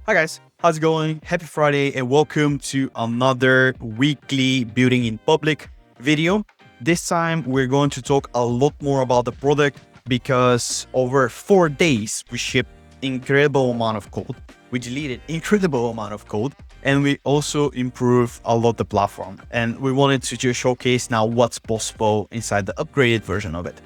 Hi guys, how's it going? Happy Friday and welcome to another weekly Building in Public video. This time we're going to talk a lot more about the product because over 4 days we shipped incredible amount of code. We deleted incredible amount of code and we also improved a lot the platform. And we wanted to just showcase now what's possible inside the upgraded version of it.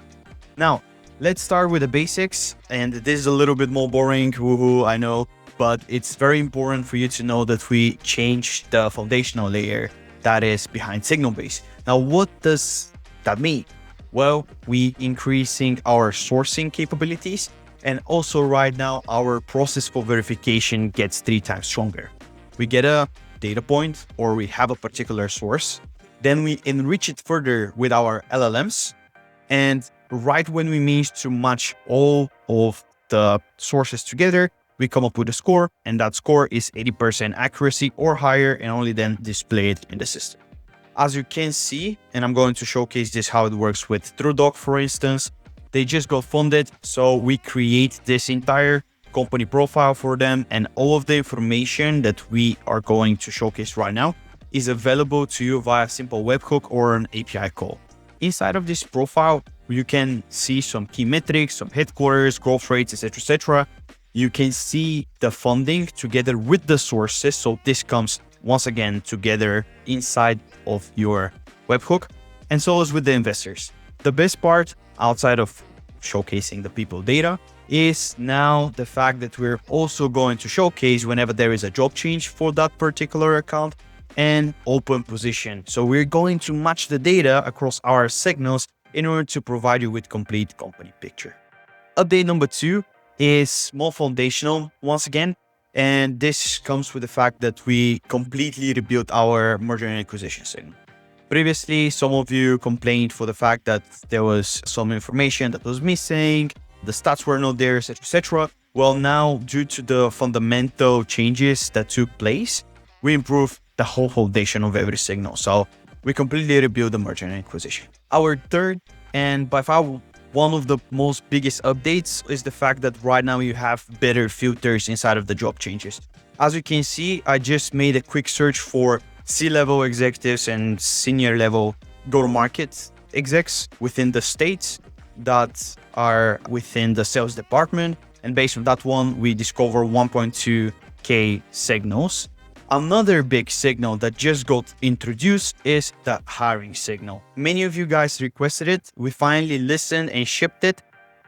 Now, let's start with the basics, and this is a little bit more boring, woohoo, I know, but it's very important for you to know that we changed the foundational layer that is behind Signalbase. Now, what does that mean? Well, we increasing our sourcing capabilities, and also right now our process for verification gets 3 times stronger. We get a data point or we have a particular source, then we enrich it further with our LLMs, and right when we manage to match all of the sources together, we come up with a score, and that score is 80% accuracy or higher, and only then display it in the system. As you can see, and I'm going to showcase this how it works with TrueDoc, for instance, they just got funded, so we create this entire company profile for them, and all of the information that we are going to showcase right now is available to you via simple webhook or an API call. Inside of this profile, you can see some key metrics, some headquarters, growth rates, etc. You can see the funding together with the sources. So this comes once again together inside of your webhook, and so is with the investors. The best part outside of showcasing the people data is now the fact that we're also going to showcase whenever there is a job change for that particular account and open position. So we're going to match the data across our signals in order to provide you with complete company picture. Update number 2 is more foundational once again, and this comes with the fact that we completely rebuilt our merger and acquisition signal. Previously, some of you complained for the fact that there was some information that was missing, the stats were not there, etc. Well, now due to the fundamental changes that took place, we improved the whole foundation of every signal. So we completely rebuilt the merger and acquisition. Our third and by far one of the most biggest updates is the fact that right now you have better filters inside of the job changes. As you can see, I just made a quick search for C-level executives and senior level go-to-market execs within the states that are within the sales department. And based on that one, we discover 1.2K signals. Another big signal that just got introduced is the hiring signal. Many of you guys requested it. We finally listened and shipped it.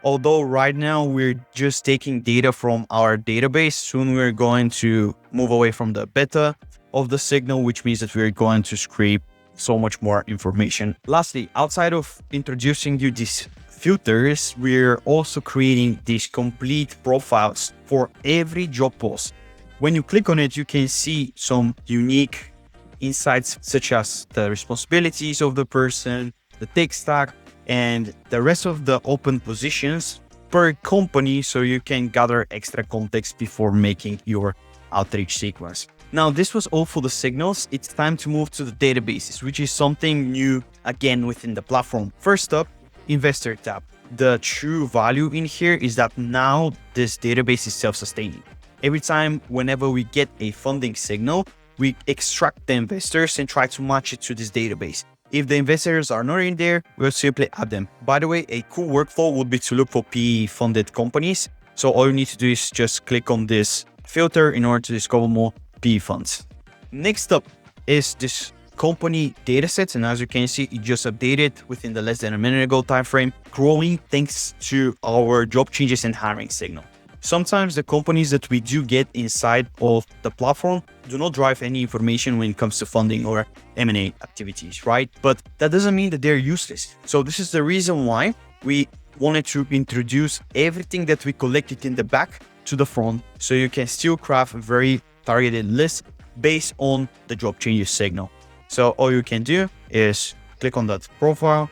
Although right now we're just taking data from our database. Soon we're going to move away from the beta of the signal, which means that we're going to scrape so much more information. Lastly, outside of introducing you these filters, we're also creating these complete profiles for every job post. When you click on it, you can see some unique insights such as the responsibilities of the person, the tech stack, and the rest of the open positions per company, so you can gather extra context before making your outreach sequence. Now, this was all for the signals. It's time to move to the databases, which is something new again within the platform. First up, investor tab. The true value in here is that now this database is self-sustaining. Every time, whenever we get a funding signal, we extract the investors and try to match it to this database. If the investors are not in there, we'll simply add them. By the way, a cool workflow would be to look for PE-funded companies. So all you need to do is just click on this filter in order to discover more PE funds. Next up is this company datasets, and as you can see, it just updated within the less than a minute ago timeframe, growing thanks to our job changes and hiring signal. Sometimes the companies that we do get inside of the platform do not drive any information when it comes to funding or M&A activities, right? But that doesn't mean that they're useless. So this is the reason why we wanted to introduce everything that we collected in the back to the front, so you can still craft a very targeted list based on the job changes signal. So all you can do is click on that profile,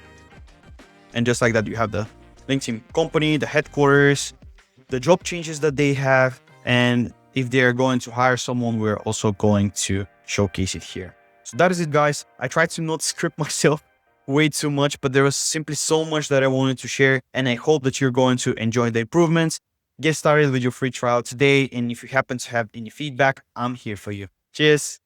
and just like that, you have the LinkedIn company, the headquarters, the job changes that they have, and if they're going to hire someone, we're also going to showcase it here. So that is it, guys. I tried to not script myself way too much, but there was simply so much that I wanted to share, and I hope that you're going to enjoy the improvements. Get started with your free trial today. And if you happen to have any feedback, I'm here for you. Cheers.